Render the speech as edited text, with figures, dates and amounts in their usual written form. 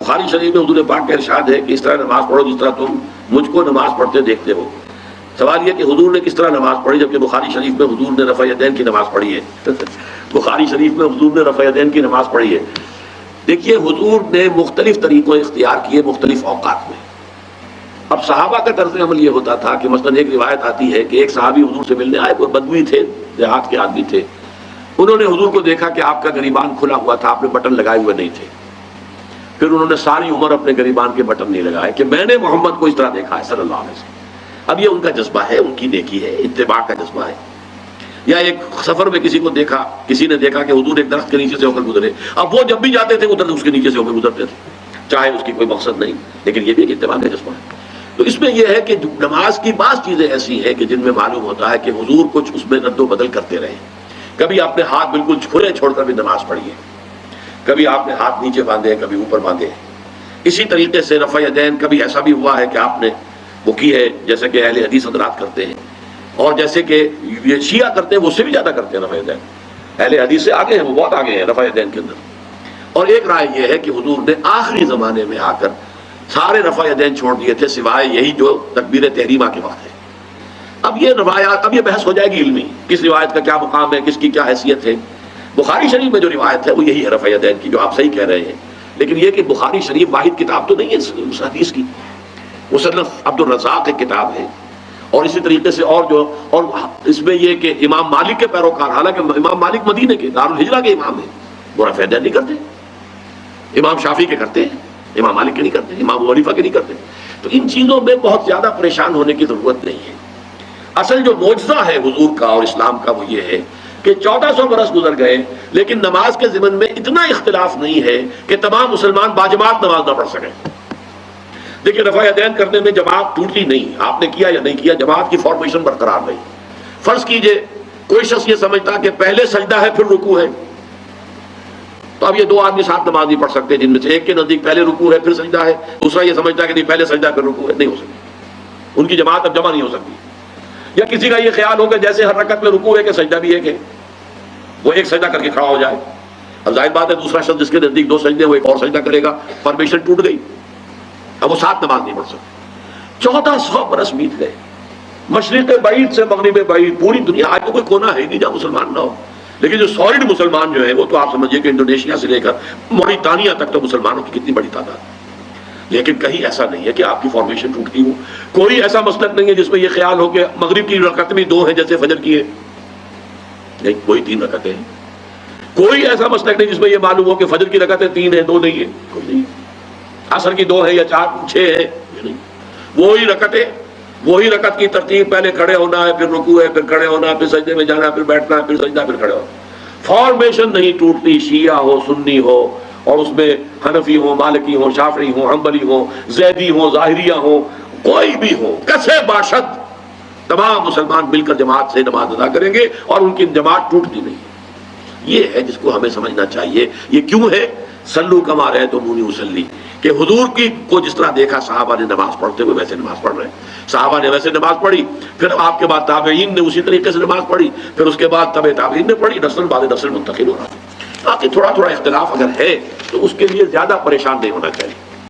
بخاری شریف میں حضور پاک کا ارشاد ہے کہ اس طرح نماز پڑھو جس طرح تم مجھ کو نماز پڑھتے دیکھتے ہو۔ سوال یہ کہ حضور نے کس طرح نماز پڑھی، جبکہ بخاری شریف میں حضور نے رفع یدین کی نماز پڑھی ہے۔ بخاری شریف میں حضور نے رفع یدین کی نماز پڑھی ہے۔ دیکھیے حضور نے مختلف طریقوں اختیار کیے مختلف اوقات میں۔ اب صحابہ کا طرز عمل یہ ہوتا تھا کہ مثلا ایک روایت آتی ہے کہ ایک صحابی حضور سے ملنے آئے، وہ بدوی تھے، دیہات کے آدمی تھے۔ انہوں نے حضور کو دیکھا کہ آپ کا گریبان کھلا ہوا تھا، آپ نے بٹن لگائے ہوئے نہیں تھے۔ پھر انہوں نے ساری عمر اپنے گریبان کے بٹن نہیں لگائے کہ میں نے محمد کو اس طرح دیکھا ہے صلی اللہ علیہ وسلم۔ اب یہ ان کا جذبہ ہے، ان کی نیکی ہے، اتباع کا جذبہ ہے۔ یا ایک سفر میں کسی کو دیکھا، کسی نے دیکھا کہ حضور ایک درخت کے نیچے سے ہو کر گزرے، اب وہ جب بھی جاتے تھے ادھر اس کے نیچے سے ہو کر گزرتے تھے، چاہے اس کی کوئی مقصد نہیں، لیکن یہ بھی ایک اتباع کا جذبہ ہے۔ تو اس میں یہ ہے کہ نماز کی بعض چیزیں ایسی ہیں کہ جن میں معلوم ہوتا ہے کہ حضور کچھ اس میں رد و بدل کرتے رہے۔ کبھی آپ نے ہاتھ بالکل کھلے چھوڑ کر بھی نماز پڑھی ہے، کبھی آپ نے ہاتھ نیچے باندھے، کبھی اوپر باندھے۔ اسی طریقے سے رفع یدین کبھی ایسا بھی ہوا ہے کہ آپ نے وہ کی ہے جیسے کہ اہل حدیث حضرات کرتے ہیں، اور جیسے کہ یہ شیعہ کرتے ہیں وہ اس سے بھی زیادہ کرتے ہیں رفع یدین۔ اہل حدیث سے آگے ہیں، وہ بہت آگے ہیں رفع یدین کے اندر۔ اور ایک رائے یہ ہے کہ حضور نے آخری زمانے میں آ کر سارے رفع یدین چھوڑ دیے تھے سوائے یہی جو تکبیر تحریمہ کے وقت ہے۔ اب یہ روایات، اب یہ بحث ہو جائے گی علمی، کس روایت کا کیا مقام ہے، کس کی کیا حیثیت ہے۔ بخاری شریف میں جو روایت ہے وہ یہی ہے رفع یدین کی، جو آپ صحیح کہہ رہے ہیں، لیکن یہ کہ بخاری شریف واحد کتاب تو نہیں ہے اس حدیث کی۔ مصنف عبد الرزاق ایک کتاب ہے، اور اسی طریقے سے اور اس میں یہ کہ امام مالک کے پیروکار، حالانکہ امام مالک مدینے کے دارالہجرہ کے امام ہیں، وہ رفع یدین نہیں کرتے۔ امام شافعی کے کرتے ہیں، امام مالک کے نہیں کرتے، امام ابو حنیفہ کے نہیں کرتے۔ تو ان چیزوں میں بہت زیادہ پریشان ہونے کی ضرورت نہیں ہے۔ اصل جو معجزہ ہے حضور کا اور اسلام کا وہ یہ ہے کہ 1400 برس گزر گئے لیکن نماز کے ضمن میں اتنا اختلاف نہیں ہے کہ تمام مسلمان باجماعت نماز نہ پڑھ سکیں۔ دیکھیں رفع یدین کرنے میں جماعت ٹوٹی نہیں، آپ نے کیا یا نہیں کیا، جماعت کی فارمیشن برقرار رہی۔ فرض کیجئے کوئی شخص یہ سمجھتا کہ پہلے سجدہ ہے پھر رکوع ہے، تو اب یہ دو آدمی ساتھ نماز نہیں پڑھ سکتے، جن میں سے ایک کے نزدیک پہلے رکوع ہے پھر سجدہ ہے، دوسرا یہ سمجھتا ہے کہ نہیں پہلے سجدہ پھر رکوع ہے، نہیں ہو سکتی، ان کی جماعت اب جمع نہیں ہو سکتی۔ یا کسی کا یہ خیال ہو کہ جیسے ہر رکعت میں رکوع ہے کہ سجدہ بھی ہے کہ وہ ایک سجدہ کر کے کھڑا ہو جائے، اب ظاہر بات ہے دوسرا شخص جس کے نزدیک دو سجدے وہ ایک اور سجدہ کرے گا، فارمیشن ٹوٹ گئی، اب وہ ساتھ نماز نہیں پڑھ سکتے۔ 1400 برس بیت گئے، مشرق بعید سے مغرب بعید، پوری دنیا، آج تو کوئی کونا ہے نہیں جہاں مسلمان نہ ہو، لیکن جو سالڈ مسلمان جو ہیں وہ تو آپ سمجھیے کہ انڈونیشیا سے لے کر موریٹانیہ تک تو مسلمانوں کی کتنی بڑی تعداد، لیکن کہیں ایسا نہیں ہے کہ آپ کی فارمیشن ٹوٹتی ہو۔ کوئی ایسا مسلک نہیں ہے جس میں یہ خیال ہو کہ مغرب کی رکعت میں 2 ہیں جیسے فجر کی ہے، نہیں، وہی 3 رکعتیں ہیں۔ کوئی ایسا مسلک نہیں جس میں یہ معلوم ہو کہ فجر کی رکعتیں 3 ہیں 2 نہیں ہیں، کوئی نہیں۔ عصر کی 2 ہیں یا 4 6 ہیں، نہیں، وہی رکعتیں، وہی رکعت کی ترتیب، پہلے کھڑے ہونا ہے پھر رکوع ہے پھر کھڑے ہونا ہے پھر سجدے میں جانا ہے پھر بیٹھنا ہے پھر سجدہ پھر کھڑے ہونا۔ فارمیشن نہیں ٹوٹتی، شیعہ ہو سنی ہو، اور اس میں حنفی ہو مالکی ہو شافعی ہو حنبلی ہو زیدی ہو ظاہریہ ہو، کوئی بھی ہو، کسے باشد تمام مسلمان مل کر جماعت سے نماز ادا کریں گے اور ان کی جماعت ٹوٹتی نہیں۔ یہ ہے جس کو ہمیں سمجھنا چاہیے۔ یہ کیوں ہے؟ صلو کما رأیتمونی اصلی، کہ حضور کی کو جس طرح دیکھا صحابہ نے نماز پڑھتے ہوئے ویسے نماز پڑھ رہے ہیں، صحابہ نے ویسے نماز پڑھی، پھر آپ کے بعد تابعین نے اسی طریقے سے نماز پڑھی، پھر اس کے بعد تبع تابعین نے پڑھی، نسل بعد نسل منتقل ہو رہا ہے۔ باقی تھوڑا تھوڑا اختلاف اگر ہے تو اس کے لیے زیادہ پریشان نہیں ہونا چاہیے۔